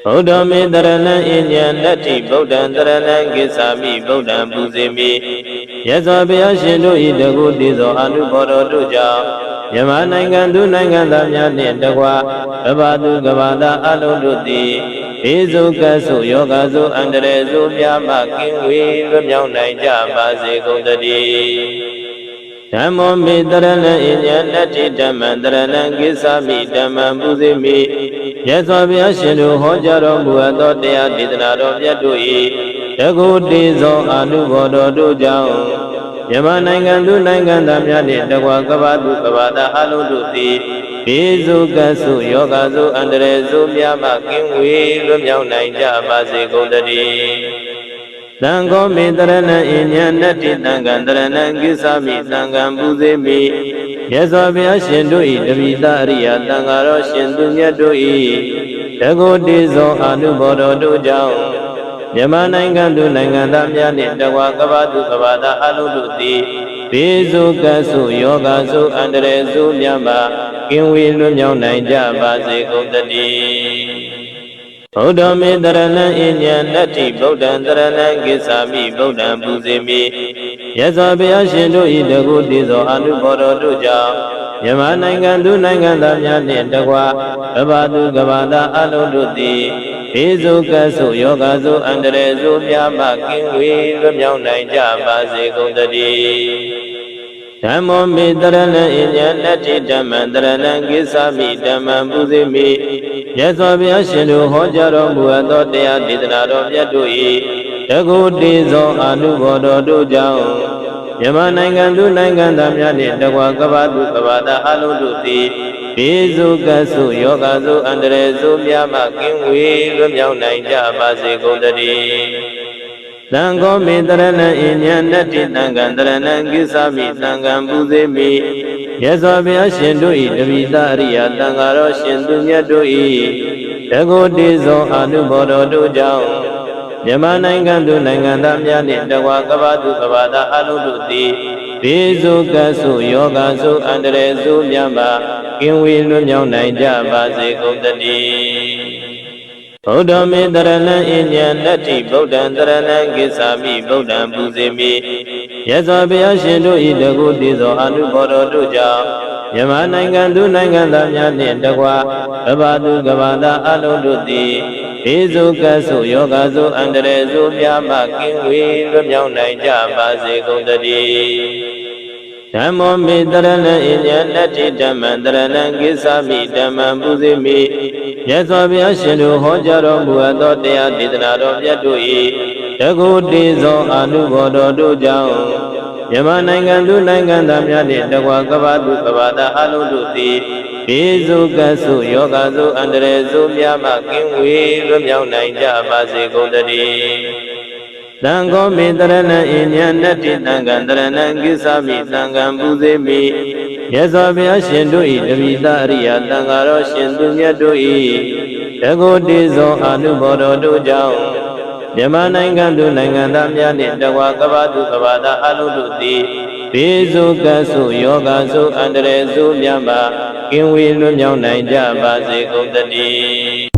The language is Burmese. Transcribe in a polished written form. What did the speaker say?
ဗုဒ္ဓမေတရဏံအညံနတ္တိဗုဒ္ဓံတရဏံကိစ္ဆာမိဗုဒ္ဓံပူဇေမိယဇောဘုရားရှင်တို့ဤတကုတည်သောအနုဘောတော်တို့ကြောင့်မြန်မာနိုင်ငံသူနိုင်ငံသားများနှင့်တကွာကမ္ဘာသူကမ္ဘာသားအလုံးတို့သည်ဘေးစုကပ်စုယောဂစုအန္တရာယ်စုများမှကင်းဝေးလွတ်မြောက်နိုင်ကြပါစေကုန်သတည်းဓမ္မောမေတရဏံအညံနတ္တိဓမ္မံတရဏံကိစ္ဆာမိဓမ္မံပူဇေမိယဇောဘုရားရှင်တို့ဟောကြားတော်မူအပ်သောတရားဒေသနာတော်မြတ်တို့၏တကုတည်သောအနုဘောတော်တို့ကြောင့်မြန်မာနိုင်ငံသူနိုင်ငံသားများနှင့်တကွာကမ္ဘာသူကမ္ဘာသားအလုံးတို့သည်ဘေးစုကပ်စုယောဂစုအန္တရာယ်စုများမှကင်းဝေးလွတ်မြောက်နိုင်ကြပါစေကုန်သတည်းသံဃောမေတရဏံအညံနတ္တိသံဃံတရဏံကိစ္ဆာမိသံဃံပူဇေမိယဇောဘုရားရှင်တို့၏တပိသအရိယသံဃာတော်ရှင်သူမြတ်တို့၏တကုတည်သောအနုဘောတော်တို့ကြောင့်မြန်မာနိုင်ငံသူနိုင်ငံသားများနှင့်တကွာကမ္ဘာသူကမ္ဘာသားအလုံးတို့သည်ဘေးစုကပ်စုယောဂစုအန္တရာယ်စုများမှကင်းဝေးလွတ်မြောက်နိုင်ကြပါစေကုန်သတည်းဗုဒ္ဓမေတရဏံအညံနတ္တိဗုဒ္ဓံတရဏံကိစ္ဆာမိဗုဒ္ဓံပူဇေမိယဇောဘုရားရှင်တို့၏တကုတည်သောအနုဘောတော်တို့ကြောင့်မြန်မာနိုင်ငံသူနိုင်ငံသားများနှင့်တကွာကမ္ဘာသူကမ္ဘာသားအလုံးတို့သည်ဘေးစုကပ်စုယောဂစုအန္တရာယ်စုများမှကင်းဝေးလွတ်မြောက်နိုင်ကြပါစေကုန်သတည်းဓမ္မောမေတရဏံအညံနတ္တိဓမ္မံတရဏံကိစ္ဆာမိဓမ္မံပူဇေမိယဇောဘုရားရှင်တို့ဟောကြားတော်မူအပ်သောတရားဒေသနာတော်မြတ်တို့၏တကုတည်သောအနုဘောတော်တို့ကြောင့်မြန်မာနိုင်ငံသူနိုင်ငံသားများနှင့်တကွာကမ္ဘာသူကမ္ဘာသားအလုံးတို့သည်ဘေးစုကပ်စုယောဂစုအန္တရာယ်စုများမှကင်းဝေးလွတ်မြောက်နိုင်ကြပါစေကုန်သတည်းသံဃောမေတရဏံအညံနတ္တိသံဃံတရဏံကိစ္ဆာမိသံဃံပူဇေမိယဇောဘုရားရှင်တို့၏တပိသအရိယသံဃာတော်ရှင်သူမြတ်တို့၏တကုတည်သောအနုဘောတော်တို့ကြောင့်မြန်မာနိုင်ငံသူနိုင်ငံသားများနှင့်တကွာကမ္ဘာသူကမ္ဘာသားအလုံးတို့သည်ဘေးစုကပ်စုယောဂစုအန္တရာယ်စုများမှကင်းဝေးလွတ်မြောက်နိုင်ကြပါစေကုန်သတည်းဗုဒ္ဓမေတရဏံအညံနတ္တိဗုဒ္ဓံတရဏံကိစ္ဆာမိဗုဒ္ဓံပူဇေမိယဇောဘုရားရှင်တို့၏တကုတည်သောအနုဘောတော်တို့ကြောင့်မြန်မာနိုင်ငံသူနိုင်ငံသားများနှင့်တကွာကမ္ဘာသူကမ္ဘာသားအလုံးတို့သည်ဘေးစုကပ်စုယောဂစုအန္တရာယ်စုများမှကင်းဝေးလွတ်မြောက်နိုင်ကြပါစေကုန်သတည်းဓမ္မောမေတရဏံအညံနတ္တိဓမ္မံတရဏံကိစ္ဆာမိဓမ္မံပူဇေမိယဇောဘုရားရှင်တို့ဟောကြားတော်မူအပ်သောတရားဒေသနာတော်မြတ်တို့၏တကုတည်သောအနုဘောတော်တို့ကြောင့်မြန်မာနိုင်ငံသူနိုင်ငံသားများနှင့်တကွာကမ္ဘာသူကမ္ဘာသားအလုံးတို့သည်ဘေးစုကပ်စုယောဂစုအန္တရာယ်စုများမှကင်းဝေးလွတ်မြောက်နိုင်ကြပါစေကုန်သတည်းသံဃောမေတရဏံအညံနတ္တိသံဃံတရဏံကိစ္ဆာမိသံဃံပူဇေမိယဇောဘုရားရှင်တို့၏တပိသအရိယသံဃာတော်ရှင်သူမြတ်တို့၏တကုတည်သောအနုဘောတော်တို့ကြောင့်မြန်မာနိုင်ငံသူနိုင်ငံသားများနှင့်တကွာကမ္ဘာသူကမ္ဘာသားအလုံးတို့သည်ဘေးစုကပ်စုယောဂစုအန္တရာယ်စုများမှကင်းဝေးလွတ်မြောက်နိုင်ကြပါစေကုန်သတည်း